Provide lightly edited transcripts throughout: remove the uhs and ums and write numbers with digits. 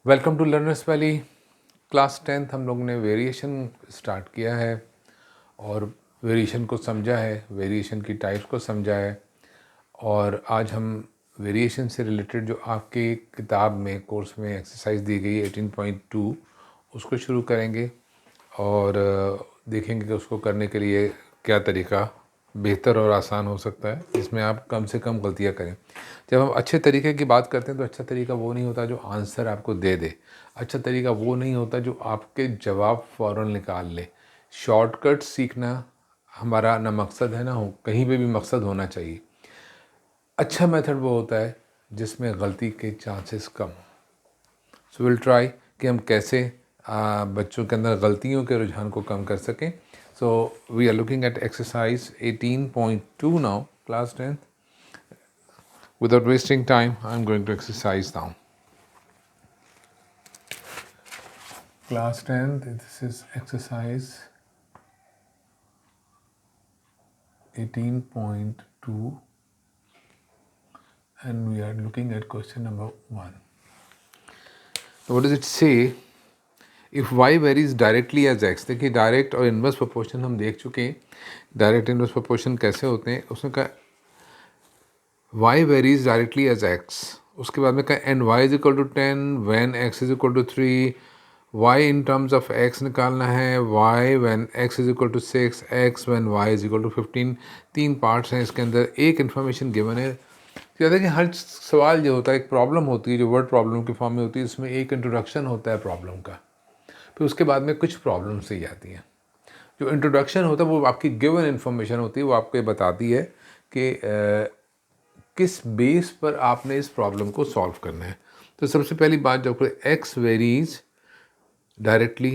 Welcome to Learners Valley. Class 10th हम लोग ने वेरिएशन स्टार्ट किया है और वेरिएशन को समझा है, वेरिएशन की टाइप्स को समझा है। और आज हम वेरिएशन से रिलेटेड जो आपके किताब में कोर्स में एक्सरसाइज दी गई 18.2 उसको शुरू करेंगे और देखेंगे कि उसको करने के लिए क्या तरीका बेहतर और आसान हो सकता है जिसमें आप कम से कम गलतियां करें। जब हम अच्छे तरीके की बात करते हैं तो अच्छा तरीका वो नहीं होता जो आंसर आपको दे दे। अच्छा तरीका वो नहीं होता जो आपके जवाब फ़ौरन निकाल ले। शॉर्टकट सीखना हमारा ना मकसद है ना हो, कहीं पे भी मकसद होना चाहिए। अच्छा मेथड वो होता है जिसमें गलती के चांसेस कम हो। सो विल ट्राई कि हम कैसे बच्चों के अंदर गलतियों के रुझान को कम कर सकें। So we are looking at exercise 18.2 now, class 10th. Without wasting time, I'm going to exercise now. Class 10th, this is exercise 18.2 and we are looking at question number 1. So what does it say? If y varies directly as x, देखिए direct और inverse proportion हम देख चुके हैं। Direct inverse proportion कैसे होते हैं उसमें कहा y varies directly as x, उसके बाद में कहा and y is equal to 10 when x is equal to 3, y in terms of x निकालना है, y when x is equal to 6, x when y is equal to 15। तीन parts हैं इसके अंदर, एक इन्फॉर्मेशन गिवन है। कहते हैं कि हर सवाल जो होता है एक प्रॉब्लम होती है जो वर्ड प्रॉब्लम की फॉर्म में होती है, उसमें एक इंट्रोडक्शन होता है प्रॉब्लम का, फिर उसके बाद में कुछ प्रॉब्लम्स ही आती हैं। जो इंट्रोडक्शन होता है वो आपकी गिवन इन्फॉर्मेशन होती है, वो आपको ये बताती है कि किस बेस पर आपने इस प्रॉब्लम को सॉल्व करना है। तो सबसे पहली बात जो x varies directly,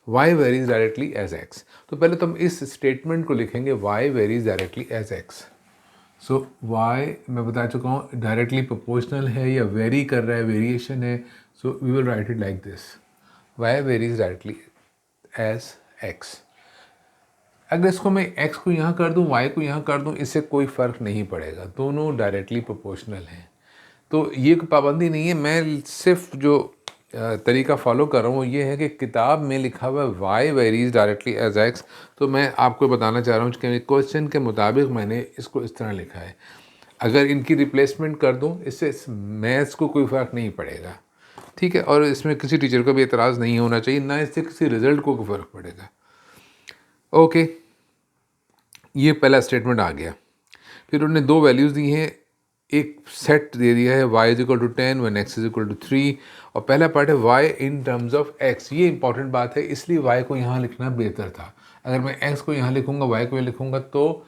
y varies directly as x। तो पहले तो हम इस स्टेटमेंट को लिखेंगे y varies directly as x। So y मैं बता चुका हूँ डायरेक्टली प्रोपोर्शनल है या वेरी कर रहा है, वेरिएशन है। So we will write it like this, y varies directly as x। अगर इसको मैं x को यहाँ कर दूँ, y को यहाँ कर दूँ, इससे कोई फ़र्क नहीं पड़ेगा, दोनों डायरेक्टली प्रोपोर्शनल हैं। तो ये कोई पाबंदी नहीं है, मैं सिर्फ जो तरीका फॉलो कर रहा हूँ ये है कि किताब में लिखा हुआ है y varies directly as x, तो मैं आपको बताना चाह रहा हूँ कि क्वेश्चन के मुताबिक मैंने इसको इस तरह लिखा है। अगर इनकी रिप्लेसमेंट कर दूँ इससे मैथ्स को कोई फ़र्क नहीं पड़ेगा, ठीक है। और इसमें किसी टीचर को भी एतराज़ नहीं होना चाहिए, ना इससे किसी रिजल्ट को कोई फ़र्क पड़ेगा। ओके, ये पहला स्टेटमेंट आ गया। फिर उन्होंने दो वैल्यूज़ दी हैं, एक सेट दे दिया है y is equal to 10 one x is equal to 3, और पहला पार्ट है y in terms of x। ये इंपॉर्टेंट बात है, इसलिए y को यहाँ लिखना बेहतर था। अगर मैं x को यहाँ लिखूँगा, y को लिखूँगा तो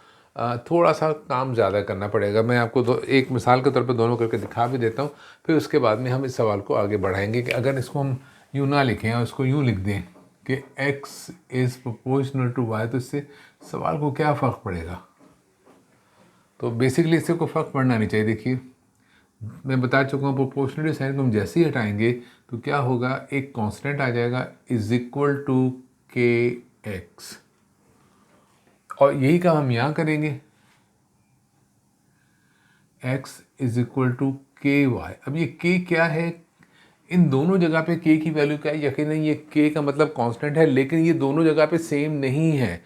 थोड़ा सा काम ज़्यादा करना पड़ेगा। मैं आपको एक मिसाल के तौर पर दोनों करके दिखा भी देता हूँ, फिर उसके बाद में हम इस सवाल को आगे बढ़ाएंगे कि अगर इसको हम यूँ ना लिखें और इसको यूँ लिख दें कि x is proportional to y, तो इससे सवाल को क्या फ़र्क पड़ेगा। तो बेसिकली इससे कोई फ़र्क पड़ना नहीं चाहिए। देखिए मैं बता चुका हूँ प्रोपोर्शनलिटी साइन को हम जैसे ही हटाएंगे तो क्या होगा, एक कांस्टेंट आ जाएगा इज इक्वल टू के एक्स, और यही काम हम यहाँ करेंगे, x इज इक्वल टू के वाई। अब ये k क्या है, इन दोनों जगह पे k की वैल्यू क्या है, यकीनन ये k का मतलब कांस्टेंट है, लेकिन ये दोनों जगह पे सेम नहीं है।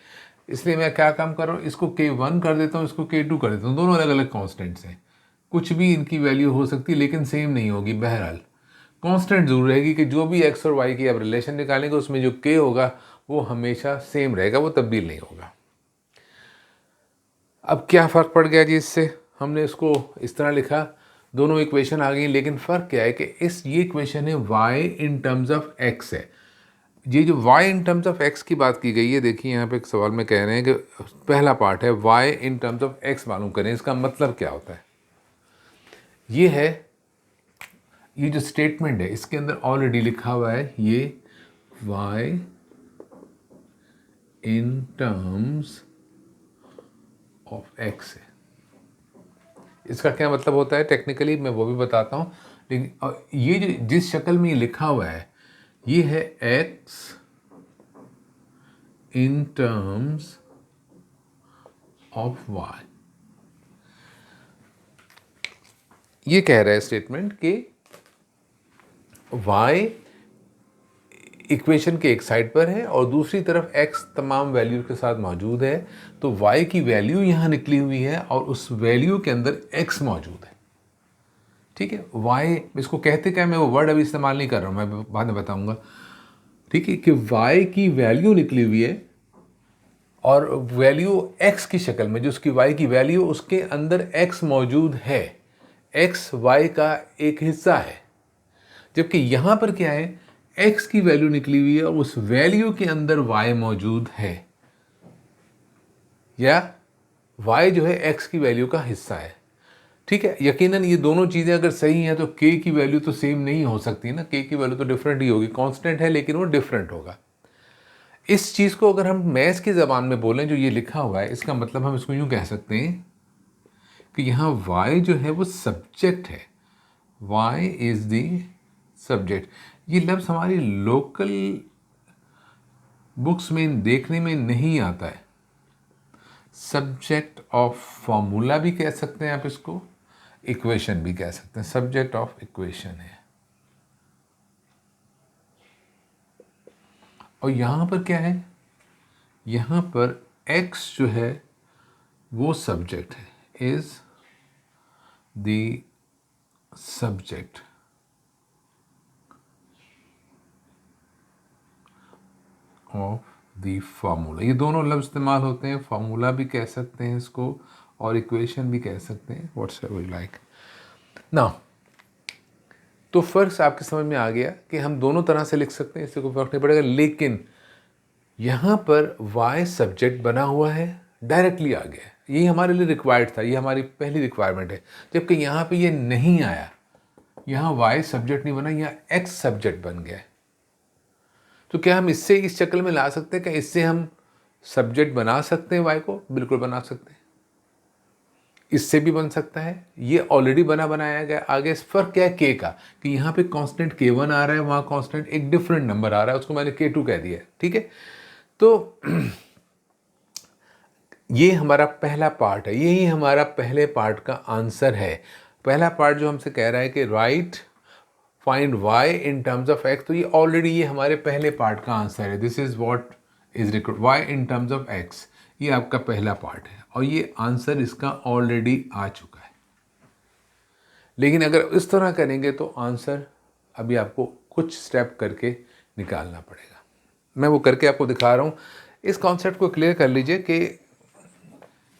इसलिए मैं क्या काम कर रहा हूँ, इसको k1 कर देता हूँ, इसको k2 कर देता हूँ, दोनों अलग अलग कांस्टेंट्स हैं। कुछ भी इनकी वैल्यू हो सकती है लेकिन सेम नहीं होगी। बहरहाल कांस्टेंट जरूर रहेगी कि जो भी x और y की आप रिलेशन निकालेंगे उसमें जो k होगा वो हमेशा सेम रहेगा, वो तब्दील नहीं होगा। अब क्या फ़र्क पड़ गया जी इससे, हमने इसको इस तरह लिखा, दोनों इक्वेशन आ गई, लेकिन फ़र्क क्या है कि ये इक्वेशन है y in terms of x है। ये जो y in terms of x की बात की गई है, देखिए यहाँ पे एक सवाल में कह रहे हैं कि पहला पार्ट है y in terms of x मालूम करें, इसका मतलब क्या होता है। ये है, ये जो स्टेटमेंट है इसके अंदर ऑलरेडी लिखा हुआ है ये y in terms of x है। इसका क्या मतलब होता है टेक्निकली मैं वो भी बताता हूँ, लेकिन ये जो जिस शक्ल में ये लिखा हुआ है ये है x in terms of y। ये कह रहा है स्टेटमेंट कि y इक्वेशन के एक साइड पर है और दूसरी तरफ x तमाम वैल्यू के साथ मौजूद है, तो y की वैल्यू यहाँ निकली हुई है और उस वैल्यू के अंदर x मौजूद है। ठीक है, y इसको कहते क्या, मैं वो वर्ड अभी इस्तेमाल नहीं कर रहा हूँ, मैं बाद में बताऊंगा। ठीक है, कि y की वैल्यू निकली हुई है और वैल्यू x की शक्ल में, जो उसकी y की वैल्यू उसके अंदर x मौजूद है, x y का एक हिस्सा है। जबकि यहां पर क्या है, x की वैल्यू निकली हुई है और उस वैल्यू के अंदर y मौजूद है, या y जो है x की वैल्यू का हिस्सा है। ठीक है, यकीनन ये दोनों चीज़ें अगर सही हैं तो k की वैल्यू तो सेम नहीं हो सकती ना, k की वैल्यू तो डिफरेंट ही होगी, कांस्टेंट है लेकिन वो डिफरेंट होगा। इस चीज़ को अगर हम मैथ्स की ज़बान में बोलें, जो ये लिखा हुआ है, इसका मतलब हम इसको यूँ कह सकते हैं कि यहाँ y जो है वो सब्जेक्ट है, y इज़ दी सब्जेक्ट। ये लफ्ज़ हमारी लोकल बुक्स में देखने में नहीं आता है। सब्जेक्ट ऑफ फॉर्मूला भी कह सकते हैं आप इसको, इक्वेशन भी कह सकते हैं, सब्जेक्ट ऑफ इक्वेशन है। और यहाँ पर क्या है, यहाँ पर x जो है वो सब्जेक्ट है, is the subject of the formula. ये दोनों लफ्ज़ इस्तेमाल होते हैं, फार्मूला भी कह सकते हैं इसको और इक्वेशन भी कह सकते हैं, व्हाट्स एवर यू लाइक। ना तो फ़र्क आपके समझ में आ गया कि हम दोनों तरह से लिख सकते हैं, इससे कोई फ़र्क नहीं पड़ेगा। लेकिन यहाँ पर y सब्जेक्ट बना हुआ है, डायरेक्टली आ गया, यही हमारे लिए रिक्वायर्ड था, ये हमारी पहली रिक्वायरमेंट है। जबकि यहाँ पे ये नहीं आया, यहाँ y सब्जेक्ट नहीं बना, यहाँ x सब्जेक्ट बन गया। तो क्या हम इससे इस शक्ल में ला सकते हैं, क्या इससे हम सब्जेक्ट बना सकते हैं y को? बिल्कुल बना सकते हैं, इससे भी बन सकता है, ये ऑलरेडी बनाया गया। आगे फर्क क्या है k का, कि यहाँ पे कांस्टेंट k1 आ रहा है, वहाँ कांस्टेंट एक डिफरेंट नंबर आ रहा है, उसको मैंने k2 कह दिया है। ठीक है, तो ये हमारा पहला पार्ट है, यही हमारा पहले पार्ट का आंसर है। पहला पार्ट जो हमसे कह रहा है कि right find y in terms of x, तो ये ऑलरेडी ये हमारे पहले पार्ट का आंसर है। This is what is required, y in terms of x, ये आपका पहला पार्ट है और ये आंसर इसका ऑलरेडी आ चुका है। लेकिन अगर इस तरह करेंगे तो आंसर अभी आपको कुछ स्टेप करके निकालना पड़ेगा। मैं वो करके आपको दिखा रहा हूँ। इस कॉन्सेप्ट को क्लियर कर लीजिए कि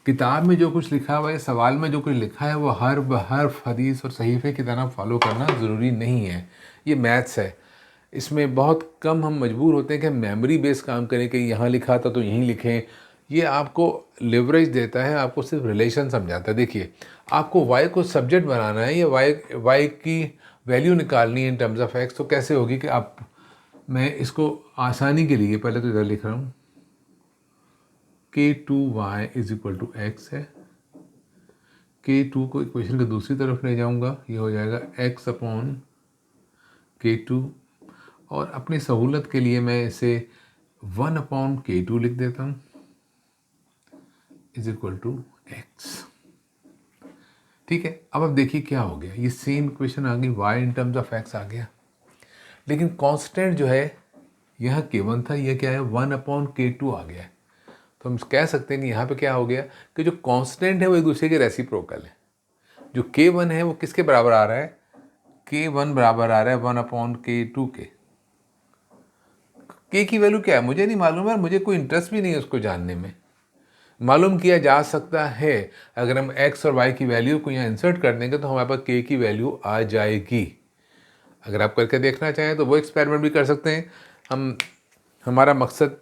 किताब में जो कुछ लिखा हुआ है, सवाल में जो कुछ लिखा है, वो हर हर्फ हदीस और सहीफे की तरह फॉलो करना ज़रूरी नहीं है। ये मैथ्स है, इसमें बहुत कम हम मजबूर होते हैं कि हम मेमोरी बेस्ड काम करें कि यहाँ लिखा था तो यहीं लिखें। ये आपको लिवरेज देता है, आपको सिर्फ रिलेशन समझाता है। देखिए, आपको y को सब्जेक्ट बनाना है या y की वैल्यू निकालनी है इन टर्म्स ऑफ x, तो कैसे होगी कि आप, मैं इसको आसानी के लिए पहले तो इधर लिख रहा हूँ, k2y is equal to x है। k2 को इक्वेशन के दूसरी तरफ ले जाऊंगा, ये हो जाएगा x अपॉन k2, और अपनी सहूलत के लिए मैं इसे 1 अपॉन k2 लिख देता हूँ इज इक्वल टू x। ठीक है, अब आप देखिए क्या हो गया, ये सेम इक्वेशन आ गई, y in terms of x आ गया, लेकिन कांस्टेंट जो है यह k1 था, यह क्या है 1 अपॉन k2 आ गया है। तो हम कह सकते हैं कि यहाँ पे क्या हो गया कि जो कांस्टेंट है वो एक दूसरे के रेसिप्रोकल है। जो k1 है वो किसके बराबर आ रहा है, k1 बराबर आ रहा है 1 अपॉन k2 के। k की वैल्यू क्या है मुझे नहीं मालूम है, मुझे कोई इंटरेस्ट भी नहीं है उसको जानने में। मालूम किया जा सकता है, अगर हम x और y की वैल्यू को यहाँ इंसर्ट कर देंगे तो हमारे पास k की वैल्यू आ जाएगी। अगर आप करके देखना चाहें तो वो एक्सपेरिमेंट भी कर सकते हैं। हमारा मकसद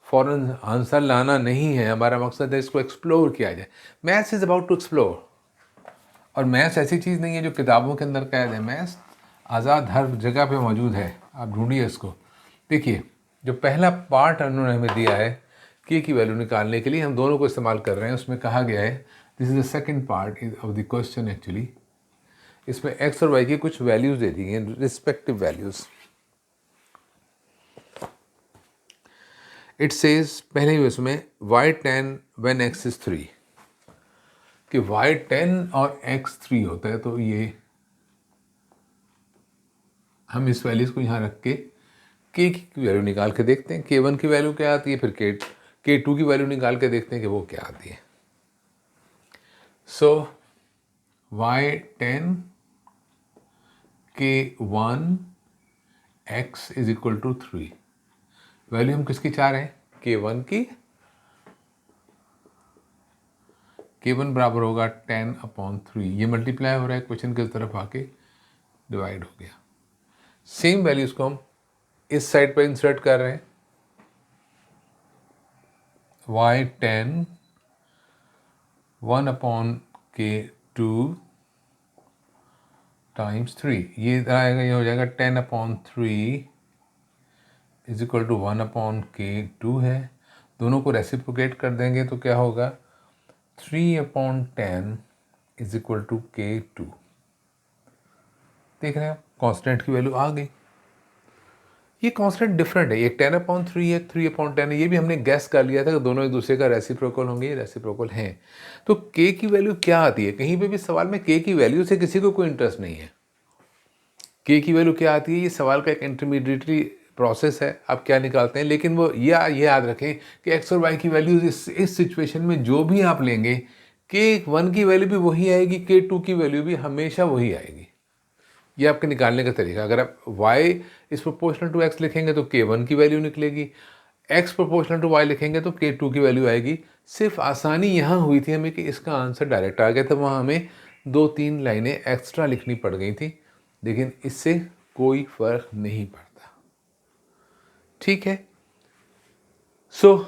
फ़ौरन आंसर लाना नहीं है, हमारा मकसद है इसको एक्सप्लोर किया जाए। Maths is about to explore, और मैथ्स ऐसी चीज़ नहीं है जो किताबों के अंदर कैद है। मैथ्स आज़ाद हर जगह पे मौजूद है, आप ढूंढिए इसको। देखिए, जो पहला पार्ट उन्होंने हमें दिया है k की वैल्यू निकालने के लिए, हम दोनों को इस्तेमाल कर रहे हैं। उसमें कहा गया है, this is the second part of the question actually. इसमें x और y की कुछ वैल्यूज़ दे दी हैं, रिस्पेक्टिव वैल्यूज़। इट सेज पहले ही उसमें y10 when x is 3, कि y10 और x 3 होता है, तो ये हम इस वैल्यूज़ को यहाँ रख के के की वैल्यू निकाल के देखते हैं, k1 की वैल्यू क्या आती है, फिर k2 की वैल्यू निकाल के देखते हैं कि वो क्या आती है। So y10 k1 x is equal to 3। Value हम किसकी चाह रहे हैं, k1 की। k1 बराबर होगा 10/3, ये मल्टीप्लाई हो रहा है, क्वेश्चन की तरफ आके डिवाइड हो गया। सेम वैल्यूज को हम इस साइड पर इंसर्ट कर रहे हैं, y10 1/k2 टाइम्स 3, ये आएगा, ये हो जाएगा 10/3 इज इक्वल टू 1/k2 है। दोनों को रेसिप्रोकेट कर देंगे तो क्या होगा, 3/10 इज इक्वल टू k2। देख रहे हैं आप, कांस्टेंट की वैल्यू आ गई। ये कांस्टेंट डिफरेंट है, एक 10/3 है, 3/10 है, ये भी हमने गैस कर लिया था कि दोनों एक दूसरे का रेसिप्रोकल होंगे, ये रेसिप्रोकल हैं। तो k की वैल्यू क्या आती है, कहीं पे भी सवाल में k की वैल्यू से किसी को कोई इंटरेस्ट नहीं है। k की वैल्यू क्या आती है, ये सवाल का एक इंटरमीडिएटरी प्रोसेस है, आप क्या निकालते हैं। लेकिन वो ये याद रखें कि x और y की वैल्यूज इस सिचुएशन में जो भी आप लेंगे, k1 की वैल्यू भी वही आएगी, k2 की वैल्यू भी हमेशा वही आएगी। ये आपके निकालने का तरीका। अगर आप y is proportional to x लिखेंगे तो k1 की वैल्यू निकलेगी, x प्रोपोर्शनल टू y लिखेंगे तो k2 की वैल्यू आएगी। सिर्फ आसानी यहाँ हुई थी हमें कि इसका आंसर डायरेक्ट आ गया था, वहाँ हमें 2-3 लाइनें एक्स्ट्रा लिखनी पड़ गई थी, लेकिन इससे कोई फर्क नहीं पड़ता। ठीक है, so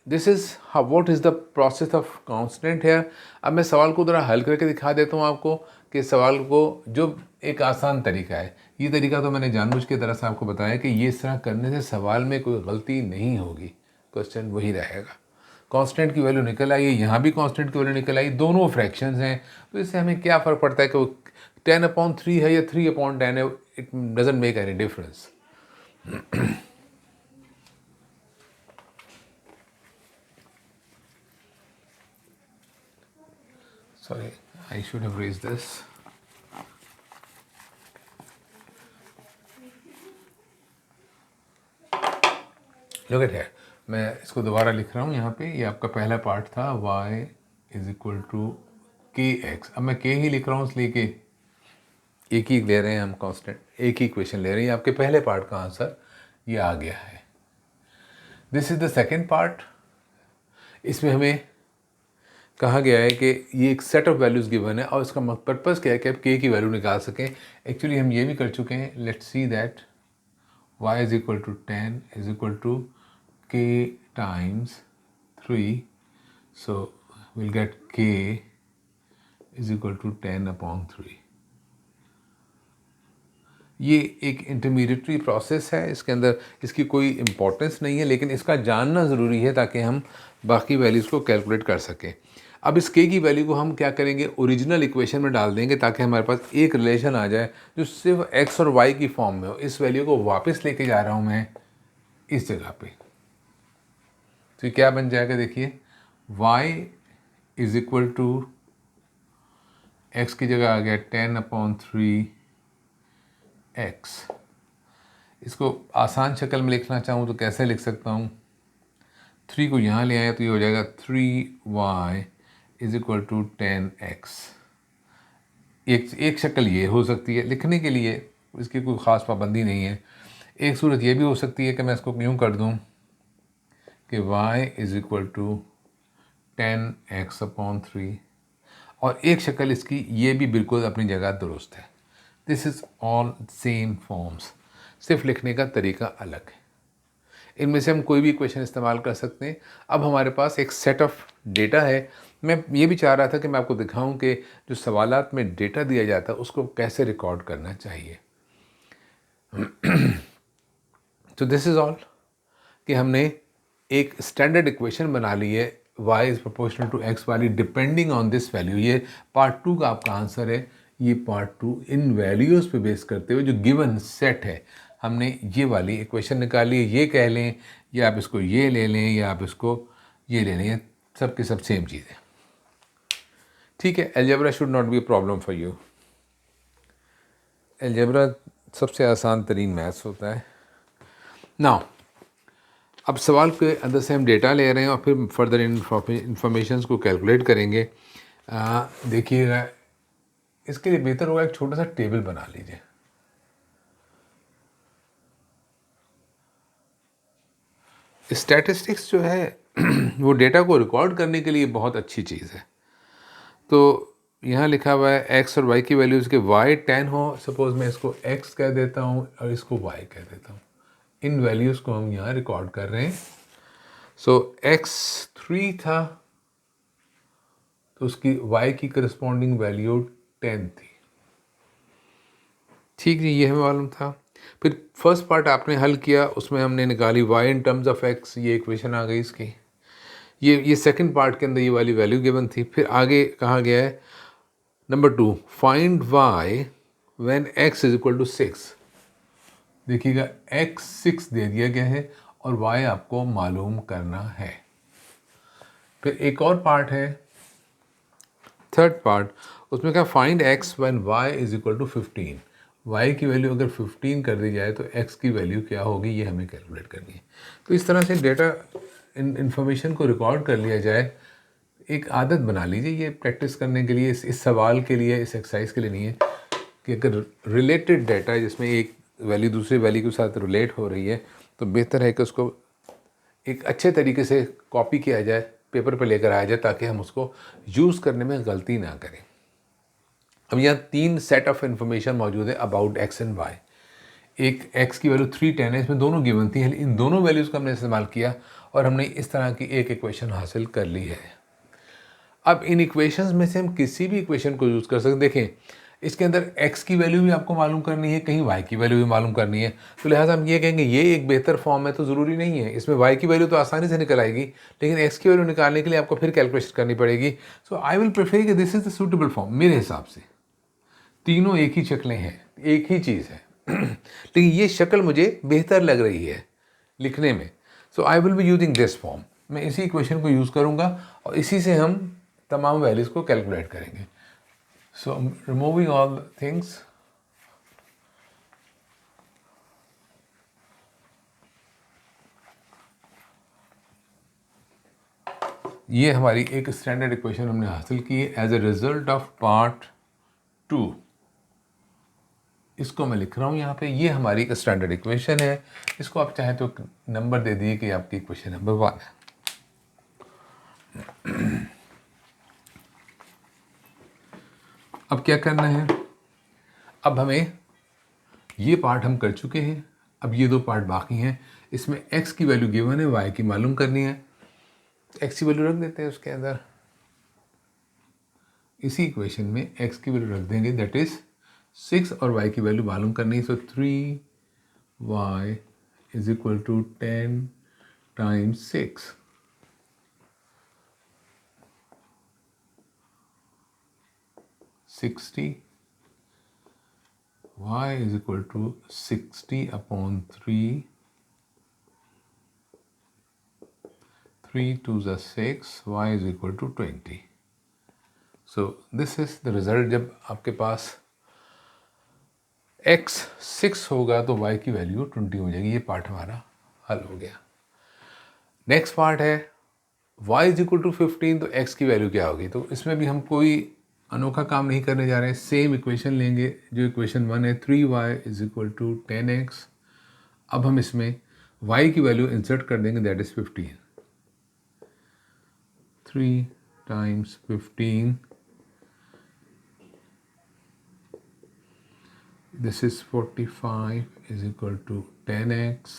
this is what is the process of constant है। अब मैं सवाल को ज़रा हल करके दिखा देता हूँ आपको कि सवाल को जो एक आसान तरीका है, ये तरीका तो मैंने जानबूझ के तरह से आपको बताया कि ये इस तरह करने से सवाल में कोई गलती नहीं होगी, क्वेश्चन वही रहेगा। कांस्टेंट की वैल्यू निकल आई है, यहाँ भी कांस्टेंट की वैल्यू निकल आई, दोनों फ्रैक्शंस हैं, तो इससे हमें क्या फ़र्क पड़ता है कि वो 10/3 है या 3/10 है, it doesn't make any difference. Sorry, I should have raised this. Look at here. मैं इसको दोबारा लिख रहा हूँ यहाँ पे, ये आपका पहला पार्ट था y is equal to kx। अब मैं k ही लिख रहा हूँ इसलिए कि एक ही ले रहे हैं हम कांस्टेंट, एक ही इक्वेशन ले रहे हैं। आपके पहले पार्ट का आंसर ये आ गया है। This is the second part. इसमें हमें कहा गया है कि ये एक सेट ऑफ वैल्यूज़ गिवन है और इसका पर्पज़ क्या है कि आप k की वैल्यू निकाल सकें। एक्चुअली हम ये भी कर चुके हैं। Let's see that y is equal to 10 is equal to k times 3, so will get k is equal to 10/3। ये एक इंटरमीडिएटरी प्रोसेस है, इसके अंदर इसकी कोई इम्पोर्टेंस नहीं है, लेकिन इसका जानना ज़रूरी है ताकि हम बाकी वैल्यूज़ को कैलकुलेट कर सकें। अब इस k की वैल्यू को हम क्या करेंगे, ओरिजिनल इक्वेशन में डाल देंगे ताकि हमारे पास एक रिलेशन आ जाए जो सिर्फ x और y की फॉर्म में हो। इस वैल्यू को वापस लेके जा रहा हूँ मैं इस जगह पे, तो क्या बन जाएगा, देखिए y is equal to x की जगह आ गया 10/3 x। इसको आसान शक्ल में लिखना चाहूँ तो कैसे लिख सकता हूँ, 3 को यहाँ ले आए तो ये हो जाएगा 3y is equal to 10x। एक शक्ल ये हो सकती है लिखने के लिए, इसकी कोई ख़ास पाबंदी नहीं है। एक सूरत ये भी हो सकती है कि मैं इसको यूँ कर दूँ कि y is equal to 10x/3, और एक शक्ल इसकी ये भी बिल्कुल अपनी जगह दुरुस्त है। This is all same forms, सिर्फ लिखने का तरीका अलग है। इनमें से हम कोई भी इक्वेशन इस्तेमाल कर सकते हैं। अब हमारे पास एक सेट ऑफ डेटा है। मैं ये भी चाह रहा था कि मैं आपको दिखाऊं कि जो सवालात में डेटा दिया जाता है उसको कैसे रिकॉर्ड करना चाहिए। तो दिस इज़ ऑल कि हमने एक स्टैंडर्ड इक्वेशन बना ली है y is proportional to x वाली, डिपेंडिंग ऑन दिस वैल्यू। ये पार्ट 2 का आपका आंसर है। ये पार्ट 2 इन वैल्यूज़ पे बेस करते हुए जो गिवन सेट है, हमने ये वाली इक्वेशन निकाली है। ये कह लें या आप इसको ये ले लें या आप इसको ये ले लें, सब की सब सेम चीज़ है। ठीक है, algebra should not be a problem for you. Algebra सबसे आसान तरीन मैथ्स होता है। नाउ अब सवाल के अंदर से हम डेटा ले रहे हैं और फिर फर्दर इंफॉर्मेशन को कैलकुलेट करेंगे। देखिएगा, इसके लिए बेहतर होगा एक छोटा सा टेबल बना लीजिए। स्टैटिस्टिक्स जो है वो डेटा को रिकॉर्ड करने के लिए बहुत अच्छी चीज़ है। तो यहाँ लिखा हुआ है एक्स और वाई की वैल्यूज़ के वाई 10 हो, सपोज मैं इसको एक्स कह देता हूँ और इसको वाई कह देता हूँ। इन वैल्यूज़ को हम यहाँ रिकॉर्ड कर रहे हैं। सो एक्स 3 था तो उसकी वाई की करस्पॉन्डिंग वैल्यू 10 थी। ठीक जी, ये हमें मालूम था। फिर फर्स्ट पार्ट आपने हल किया, उसमें हमने निकाली y in terms of x, ये इक्वेशन आ गई इसकी। ये सेकंड पार्ट के अंदर ये वाली वैल्यू गिवन थी। फिर आगे कहा गया है number 2, find y when x is equal to 6। देखिएगा x 6 दे दिया गया है और y आपको मालूम करना है। फिर एक और पार्ट है थर्ड पार्ट, उसमें क्या find x when y is equal to 15। y की वैल्यू अगर 15 कर दी जाए तो x की वैल्यू क्या होगी, ये हमें कैलकुलेट करनी है। तो इस तरह से डेटा इन्फॉर्मेशन को रिकॉर्ड कर लिया जाए। एक आदत बना लीजिए ये प्रैक्टिस करने के लिए, इस सवाल के लिए, इस एक्सरसाइज के लिए नहीं है कि अगर रिलेटेड डाटा है जिसमें एक वैल्यू दूसरे वैल्यू के साथ रिलेट हो रही है तो बेहतर है कि उसको एक अच्छे तरीके से कॉपी किया जाए, पेपर पर लेकर आया जाए, ताकि हम उसको यूज़ करने में गलती ना करें। अब यहाँ 3 सेट ऑफ इन्फॉर्मेशन मौजूद है अबाउट एक्स एंड वाई। एक एक्स की वैल्यू 310 है, इसमें दोनों गिवन थी। इन दोनों वैल्यूज़ का हमने इस्तेमाल किया और हमने इस तरह की एक इक्वेशन हासिल कर ली है। अब इन इक्वेशंस में से हम किसी भी इक्वेशन को यूज़ कर सकते हैं। देखें, इसके अंदर x की वैल्यू भी आपको मालूम करनी है, कहीं y की वैल्यू भी मालूम करनी है। तो लिहाजा हम ये कहेंगे ये एक बेहतर फॉर्म है तो ज़रूरी नहीं है। इसमें y की वैल्यू तो आसानी से निकल आएगी, लेकिन x की वैल्यू निकालने के लिए आपको फिर कैलकुलेशन करनी पड़ेगी। सो आई विल प्रेफर कि this is the suitable form. मेरे हिसाब से तीनों एक ही शक्लें हैं, एक ही चीज़ है लेकिन ये शक्ल मुझे बेहतर लग रही है लिखने में। So I will be using this form. मैं इसी इक्वेशन को यूज़ करूँगा और इसी से हम तमाम वैल्यूज़ को कैलकुलेट करेंगे। सो रिमूविंग ऑल थिंग्स, ये हमारी एक स्टैंडर्ड इक्वेशन हमने हासिल की है as a result of part 2। इसको मैं लिख रहा हूँ यहाँ पे, ये हमारी एक स्टैंडर्ड इक्वेशन है। इसको आप चाहें तो नंबर दे दीजिए कि आपकी इक्वेशन नंबर 1 है। अब क्या करना है, अब हमें ये पार्ट हम कर चुके हैं, अब ये 2 पार्ट बाकी हैं। इसमें x की वैल्यू गिवन है, y की मालूम करनी है। x की वैल्यू रख देते हैं उसके अंदर, इसी इक्वेशन में x की वैल्यू रख देंगे, दैट इज 6 और y की वैल्यू मालूम करनी है। So 3y is equal to 10 times 6। y is equal to 60 upon 3, 3 2s are 6, y is equal to 20. So this is the result। जब आपके पास x 6 होगा तो y की वैल्यू 20 हो जाएगी। ये पार्ट हमारा हल हो गया। नेक्स्ट पार्ट है y इज इक्वल टू 15, तो x की वैल्यू क्या होगी। तो इसमें भी हम कोई अनोखा काम नहीं करने जा रहे हैं, सेम इक्वेशन लेंगे जो इक्वेशन 1 है, 3y is equal to 10x। अब हम इसमें y की वैल्यू इंसर्ट कर देंगे, that is 15। 3 times 15, this is 45 is equal to 10x,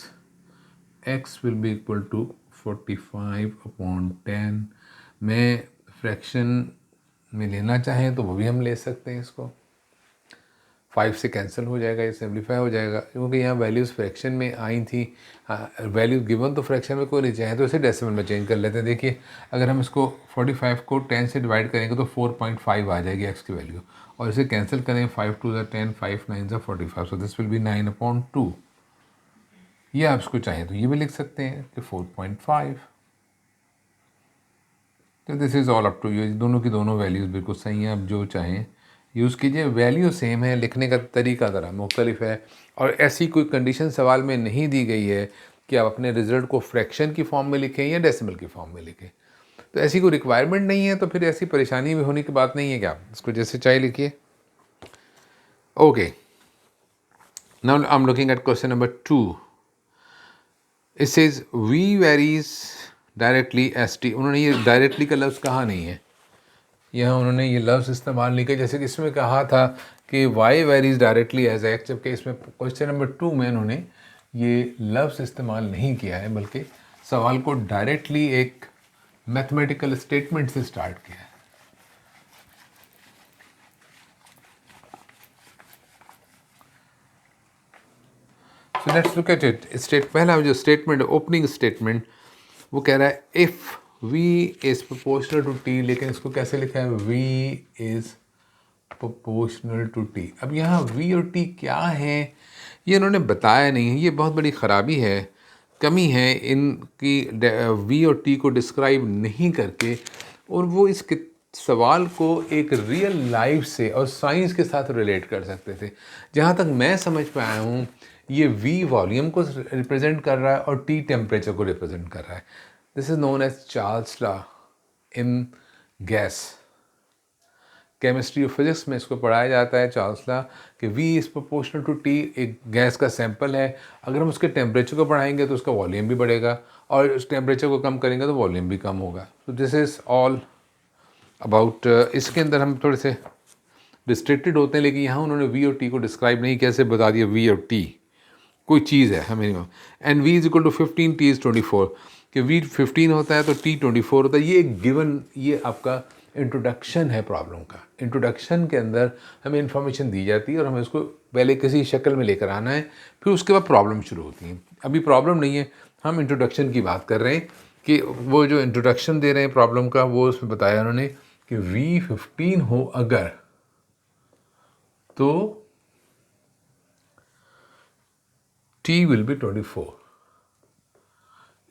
x will be equal to 45 upon 10। मैं फ्रैक्शन में लेना चाहें तो वो भी हम ले सकते हैं। इसको 5 से कैंसिल हो जाएगा, ये सिम्प्लीफाई हो जाएगा, क्योंकि यहाँ वैल्यूज़ फ्रैक्शन में आई थी। वैल्यू गिवन तो फ्रैक्शन में कोई नहीं चाहे तो इसे डेसिमल में चेंज कर लेते हैं। देखिए, अगर हम इसको 45 को 10 से डिवाइड करेंगे तो 4.5 आ जाएगी x की वैल्यू, और इसे कैंसिल करें, 5 2 ज़ा 10, 5 9 ज़ा 45, सो दिस विल बी 9/2। ये आप इसको चाहें तो ये भी लिख सकते हैं कि 4.5। तो this is all up to you. दोनों की दोनों वैल्यूज़ बिल्कुल सही हैं, आप जो चाहें यूज़ कीजिए। वैल्यू सेम है, लिखने का तरीका ज़रा मुख्तलिफ है, और ऐसी कोई कंडीशन सवाल में नहीं दी गई है कि आप अपने रिज़ल्ट को फ्रैक्शन की फॉर्म में लिखें या डेसिमल की फॉर्म में लिखें। तो ऐसी कोई रिक्वायरमेंट नहीं है, तो फिर ऐसी परेशानी भी होने की बात नहीं है कि आप इसको जैसे चाहे लिखिए। Okay, now I am looking at question number 2. It says v varies directly as t. उन्होंने ये डायरेक्टली का लफ्ज़ कहा नहीं है, यहाँ उन्होंने ये लफ्ज़ इस्तेमाल नहीं किया, जैसे कि इसमें कहा था कि y varies directly as x, जबकि इसमें क्वेश्चन नंबर 2 में उन्होंने ये लफ्ज़ इस्तेमाल नहीं किया है, बल्कि सवाल को डायरेक्टली एक मैथमेटिकल स्टेटमेंट से स्टार्ट किया है। So let's look at it. पहला जो स्टेटमेंट, ओपनिंग स्टेटमेंट, वो कह रहा है if v is proportional to t, लेकिन इसको कैसे लिखा है, v is proportional to t। अब यहाँ v और t क्या है ये इन्होंने बताया नहीं है, ये बहुत बड़ी ख़राबी है, कमी है इनकी v और t को डिस्क्राइब नहीं करके, और वो इस सवाल को एक रियल लाइफ से और साइंस के साथ रिलेट कर सकते थे। जहाँ तक मैं समझ पाया हूँ, ये v वॉल्यूम को रिप्रेजेंट कर रहा है और t टेम्परेचर को रिप्रेजेंट कर रहा है। This is known as Charles law in gas. Chemistry और फिजिक्स में इसको पढ़ाया जाता है, चार्ल्स लॉ, कि v is proportional to t। एक गैस का सैंपल है, अगर हम उसके टेम्परेचर को बढ़ाएंगे तो उसका वॉल्यूम भी बढ़ेगा, और उस टेम्परेचर को कम करेंगे तो वॉल्यूम भी कम होगा। तो दिस इज़ ऑल अबाउट। इसके अंदर हम थोड़े से रिस्ट्रिक्टेड होते हैं, लेकिन यहाँ उन्होंने v और t को डिस्क्राइब नहीं, कैसे बता दिया v और t कोई चीज़ है हमें, and v is equal to 15, t is 24, कि v 15 होता है तो t 24 होता है। ये एक गिवन, ये आपका इंट्रोडक्शन है प्रॉब्लम का। इंट्रोडक्शन के अंदर हमें इंफॉर्मेशन दी जाती है और हमें उसको पहले किसी शक्ल में लेकर आना है, फिर उसके बाद प्रॉब्लम शुरू होती है। अभी प्रॉब्लम नहीं है, हम इंट्रोडक्शन की बात कर रहे हैं, कि वो जो इंट्रोडक्शन दे रहे हैं प्रॉब्लम का, वो उसमें बताया उन्होंने कि v 15 हो अगर, तो t विल बी 24।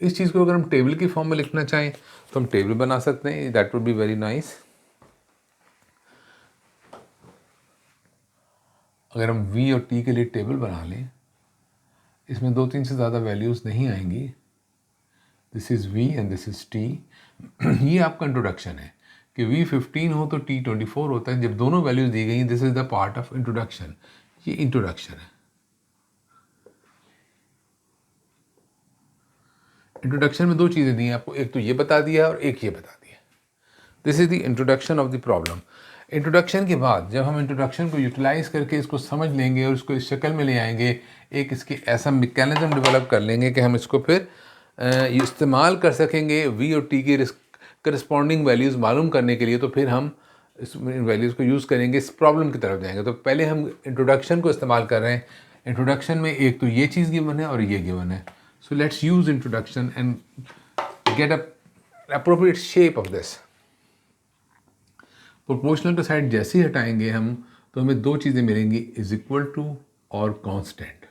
इस चीज़ को अगर हम टेबल की फॉर्म में लिखना चाहें तो हम टेबल बना सकते हैं, that would be very nice. अगर हम v और t के लिए टेबल बना लें, इसमें 2-3 से ज़्यादा वैल्यूज़ नहीं आएंगी। This is v and this is t। ये आपका इंट्रोडक्शन है कि v 15 हो तो t 24 होता है। जब दोनों वैल्यूज़ दी गई, this is the part of introduction. ये इंट्रोडक्शन है। इंट्रोडक्शन में 2 चीज़ें दी हैं आपको, एक तो ये बता दिया और एक ये बता दिया। This is the introduction of the problem. Introduction के बाद जब हम इंट्रोडक्शन को यूटिलाइज़ करके इसको समझ लेंगे और इसको इस शक्ल में ले आएंगे, एक इसकी ऐसा मैकेनिज्म डेवलप कर लेंगे कि हम इसको फिर इस्तेमाल कर सकेंगे v और t की करस्पॉन्डिंग वैल्यूज़ मालूम करने के लिए, तो फिर हम इस वैल्यूज़ को यूज़ करेंगे, इस प्रॉब्लम की तरफ जाएंगे। तो पहले हम इंट्रोडक्शन को इस्तेमाल कर रहे हैं। इंट्रोडक्शन में एक तो ये चीज़ गिवन है और ये गिवन है। So let's use introduction and get a appropriate shape of this। Proportional का साइड जैसे ही हटाएंगे हम, तो हमें 2 चीज़ें मिलेंगी, इज इक्वल टू और कांस्टेंट।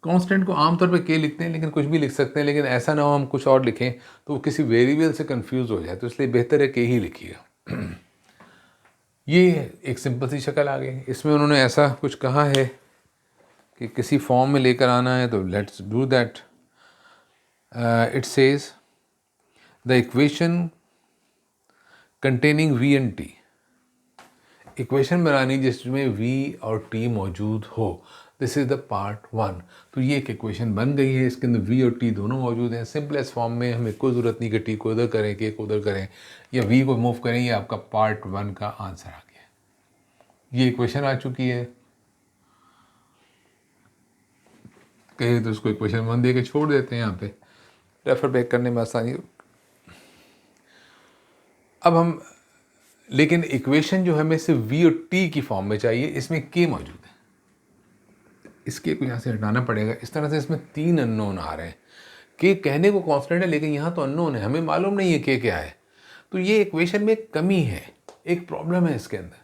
कांस्टेंट को आमतौर पे के लिखते हैं, लेकिन कुछ भी लिख सकते हैं, लेकिन ऐसा ना हो हम कुछ और लिखें तो वो किसी वेरिएबल से कंफ्यूज हो जाए, तो इसलिए बेहतर है के ही लिखिएगा। ये एक सिंपल सी शक्ल आ गई। इसमें उन्होंने ऐसा कुछ कहा है कि किसी फॉर्म में लेकर आना है, तो let's do that. It says the equation containing v and t। Equation बनानी जिसमें v और t मौजूद हो, दिस इज़ द पार्ट 1। तो ये एक इक्वेशन बन गई है, इसके अंदर v और t दोनों मौजूद हैं। सिंपलेस्ट फॉर्म में, हमें कोई ज़रूरत नहीं कि t को इधर करें, k को उधर करें या v को मूव करें। ये आपका पार्ट 1 का आंसर आ गया। ये इक्वेशन आ चुकी है। कहीं तो इसको इक्वेशन 1 दे के छोड़ देते हैं, यहाँ पे रेफर बैक करने में आसानी। अब हम, लेकिन इक्वेशन जो हमें सिर्फ v और t की फॉर्म में चाहिए, इसमें k मौजूद है, इसके को यहाँ से हटाना पड़ेगा। इस तरह से इसमें 3 अननोन आ रहे हैं। k कहने को कांस्टेंट है, लेकिन यहाँ तो अननोन है, हमें मालूम नहीं है k क्या है। तो ये इक्वेशन में एक कमी है, एक प्रॉब्लम है इसके अंदर,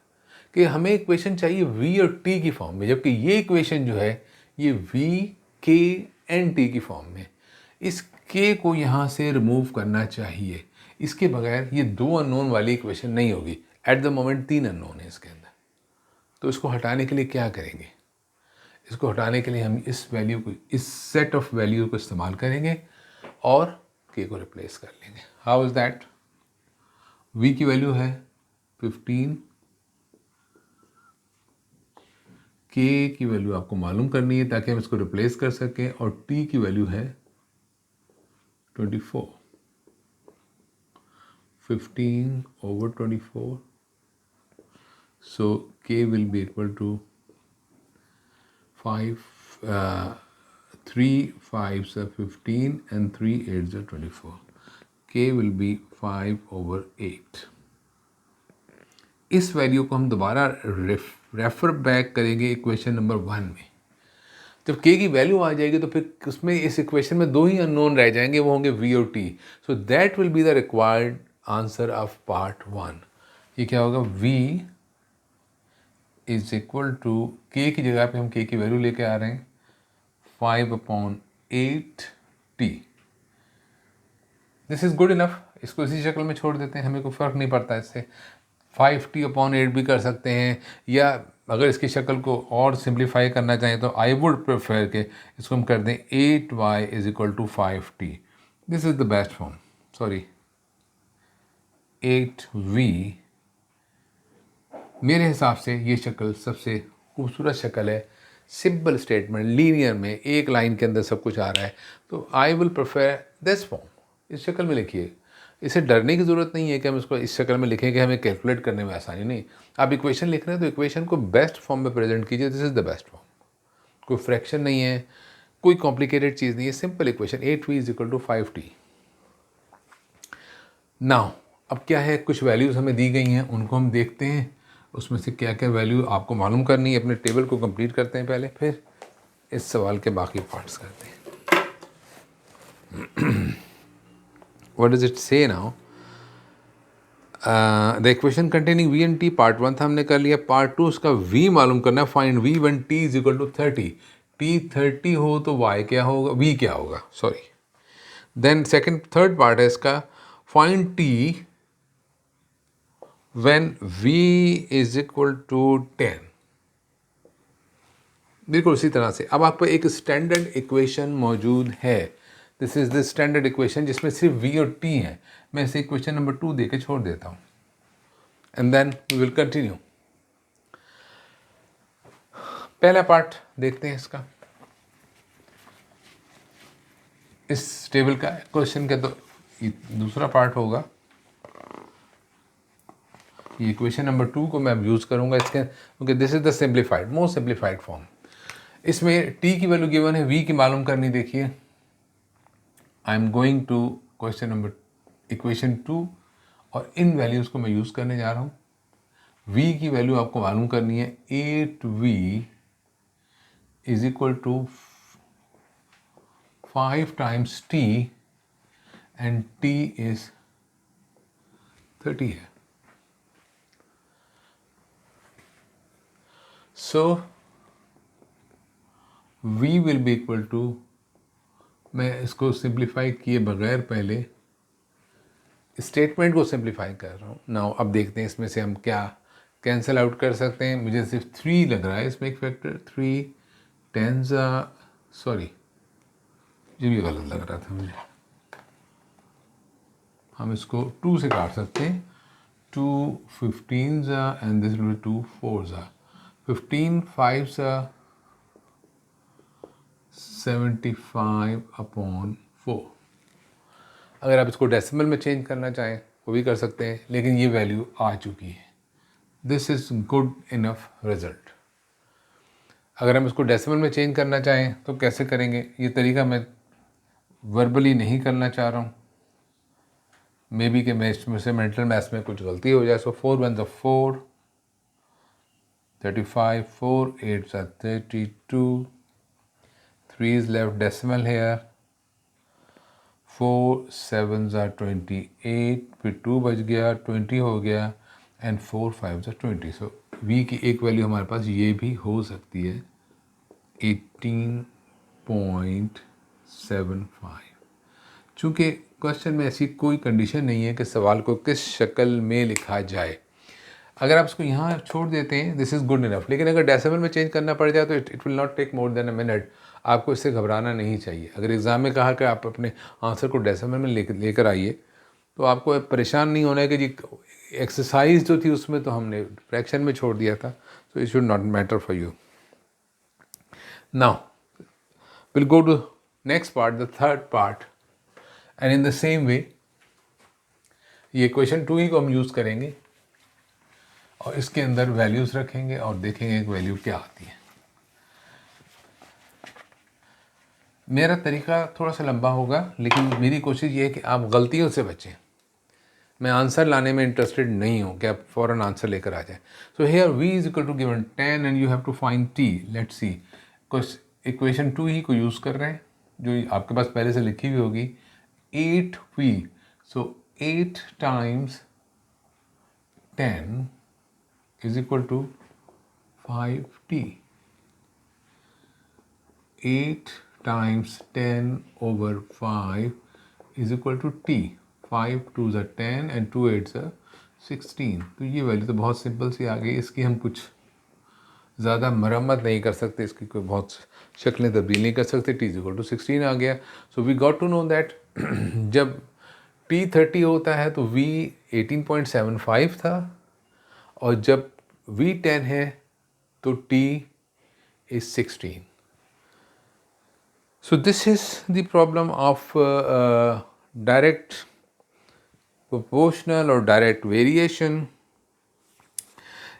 कि हमें इक्वेशन चाहिए v और t की फॉर्म में, जबकि ये इक्वेशन जो है ये v, k एंड t की फॉर्म में। इस k को यहाँ से रिमूव करना चाहिए, इसके बगैर ये 2 अननोन वाली इक्वेशन नहीं होगी। एट द मोमेंट 3 अननोन है इसके अंदर। तो इसको हटाने के लिए क्या करेंगे? इसको हटाने के लिए हम इस वैल्यू को, इस सेट ऑफ वैल्यू को इस्तेमाल करेंगे और के को रिप्लेस कर लेंगे। How is that? वी की वैल्यू है 15, के की वैल्यू आपको मालूम करनी है ताकि हम इसको रिप्लेस कर सकें, और टी की वैल्यू है 24, 15 over 24, so k will be equal to 5, 3 5s are 15 and 3 8s are 24. k will be 5 over 8. इस वैल्यू को हम दोबारा रेफर बैक करेंगे इक्वेशन नंबर 1 में। जब k की वैल्यू आ जाएगी तो फिर उसमें इस इक्वेशन में 2 ही अननोन रह जाएंगे, वो होंगे v और t। So that will be the required answer of part 1। ये क्या होगा? v is equal to, k की जगह पे हम k की वैल्यू लेके आ रहे हैं 5/8t। This is good enough. इसको इसी शक्ल में छोड़ देते हैं, हमें कोई फ़र्क नहीं पड़ता इससे। 5t/8 भी कर सकते हैं, या अगर इसकी शक्ल को और सिंप्लीफाई करना चाहें तो आई वुड प्रेफर के इसको हम कर दें 8y is equal to 5t। This is the best form. Sorry, 8v मेरे हिसाब से ये शक्ल सबसे खूबसूरत शक्ल है। सिंपल स्टेटमेंट, लीनियर में एक लाइन के अंदर सब कुछ आ रहा है, तो I will prefer this form. इस शक्ल में लिखिए, इसे डरने की ज़रूरत नहीं है कि हम इसको इस शक्ल में लिखें कि हमें कैलकुलेट करने में आसानी नहीं। आप इक्वेशन लिख रहे हैं तो इक्वेशन को बेस्ट फॉर्म में प्रेजेंट कीजिए। This is the best form. कोई फ्रैक्शन नहीं है, कोई कॉम्प्लिकेटेड चीज़ नहीं है, simple equation 8v is equal to 5t। Now अब क्या है, कुछ वैल्यूज़ हमें दी गई हैं, उनको हम देखते हैं उसमें से क्या क्या वैल्यू आपको मालूम करनी है। अपने टेबल को कंप्लीट करते हैं पहले, फिर इस सवाल के बाकी पार्ट्स करते हैं। What does it say now? The equation containing v and t part 1 था, हमने कर लिया। पार्ट 2 उसका v मालूम करना है। Find v when t is equal to 30। t 30 हो तो y क्या होगा, v क्या होगा, सॉरी। देन थर्ड पार्ट है इसका, find t when v is equal to 10। बिल्कुल उसी तरह से अब आपको एक स्टैंडर्ड इक्वेशन मौजूद है। This is the standard equation जिसमें सिर्फ v और t है। मैं इसे इक्वेशन नंबर 2 दे के छोड़ देता हूँ, and then we will continue. पहला पार्ट देखते हैं इसका। इस टेबल का क्वेश्चन का तो दूसरा पार्ट होगा। ये इक्वेशन नंबर 2 को मैं यूज़ करूँगा इसके, क्योंकि this is the simplified, most simplified form. इसमें t की वैल्यू गिवन है, v की मालूम करनी। देखिए, I am going to question number equation 2 और इन वैल्यूज़ को मैं यूज़ करने जा रहा हूँ। v की वैल्यू आपको मालूम करनी है 8v is equal to 5 times t and t is 30 है। So v will be equal to, मैं इसको सिंप्लीफाई किए बगैर पहले स्टेटमेंट को सिंप्लीफाई कर रहा हूँ। नाउ अब देखते हैं इसमें से हम क्या कैंसिल आउट कर सकते हैं। मुझे सिर्फ 3 लग रहा है इसमें एक फैक्टर, 3 10s, सॉरी ये भी गलत लग रहा था मुझे। हम इसको 2 से काट सकते हैं, 2 15s and this will be 2 4s। 15 5s 75/4। अगर आप इसको डेसिमल में चेंज करना चाहें वो भी कर सकते हैं, लेकिन ये वैल्यू आ चुकी है। This is good enough result. अगर हम इसको डेसिमल में चेंज करना चाहें तो कैसे करेंगे, ये तरीका मैं वर्बली नहीं करना चाह रहा हूँ। मे बी कि मैं इसमें से मेंटल मैथ्स में कुछ गलती हो जाए। सो 4 1s 4, 35, 4 8s 32, 3 is left decimal here, 4 7s 28, फिर 2 बच गया, 20 हो गया, एंड 4 5s 20। सो v की एक वैल्यू हमारे पास ये भी हो सकती है 18.75। चूँकि क्वेश्चन में ऐसी कोई कंडीशन नहीं है कि सवाल को किस शक्ल में लिखा जाए, अगर आप इसको यहाँ छोड़ देते हैं दिस इज़ गुड इनफ, लेकिन अगर डेसिमल में चेंज करना पड़ जाए तो it will not take more than a minute. आपको इससे घबराना नहीं चाहिए। अगर एग्ज़ाम में कहा कि आप अपने आंसर को डेसिमल में लेकर आइए तो आपको परेशान नहीं होना है कि जी एक्सरसाइज जो थी उसमें तो हमने फ्रैक्शन में छोड़ दिया था, so it should not matter for you. Now will go to next part, the third part, and in the same way ये क्वेश्चन 2 ही को हम यूज़ करेंगे और इसके अंदर वैल्यूज़ रखेंगे और देखेंगे कि वैल्यू क्या आती है। मेरा तरीका थोड़ा सा लंबा होगा लेकिन मेरी कोशिश ये है कि आप गलतियों से बचें। मैं आंसर लाने में इंटरेस्टेड नहीं हूँ कि आप फ़ौरन आंसर लेकर आ जाए। So here v is equal to given 10 and you have to find t। Let's see, कुछ इक्वेशन 2 ही को यूज़ कर रहे हैं जो आपके पास पहले से लिखी हुई होगी, 8v। So 8 times 10 is equal to 5t। 8 times 10 over 5 is equal to t। 5 2s are 10 and 2 8s are 16। तो ये वैल्यू तो बहुत सिंपल सी आ गई, इसकी हम कुछ ज़्यादा मरम्मत नहीं कर सकते, इसकी कोई बहुत शक्लें तब्दील नहीं कर सकते। t इज इक्वल टू 16 आ गया। So we got to know that जब t 30 होता है तो v 18.75 था और जब v 10 है तो t is 16। So this is the problem of direct proportional और direct variation।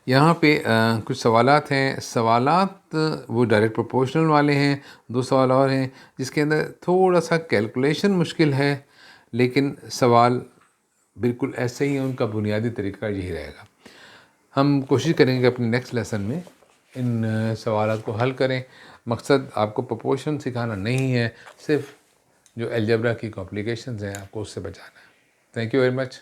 यहाँ पे कुछ सवालात हैं। सवालात वो डायरेक्ट प्रोपोर्शनल वाले हैं। 2 सवाल और हैं जिसके अंदर थोड़ा सा कैलकुलेशन मुश्किल है, लेकिन सवाल बिल्कुल ऐसे ही हैं, उनका बुनियादी तरीका यही रहेगा। हम कोशिश करेंगे अपने नेक्स्ट लेसन में इन सवालात को हल करें। मकसद आपको प्रोपोर्शन सिखाना नहीं है, सिर्फ जो अलजेब्रा की कॉम्प्लिकेशंस हैं आपको उससे बचाना है। Thank you very much.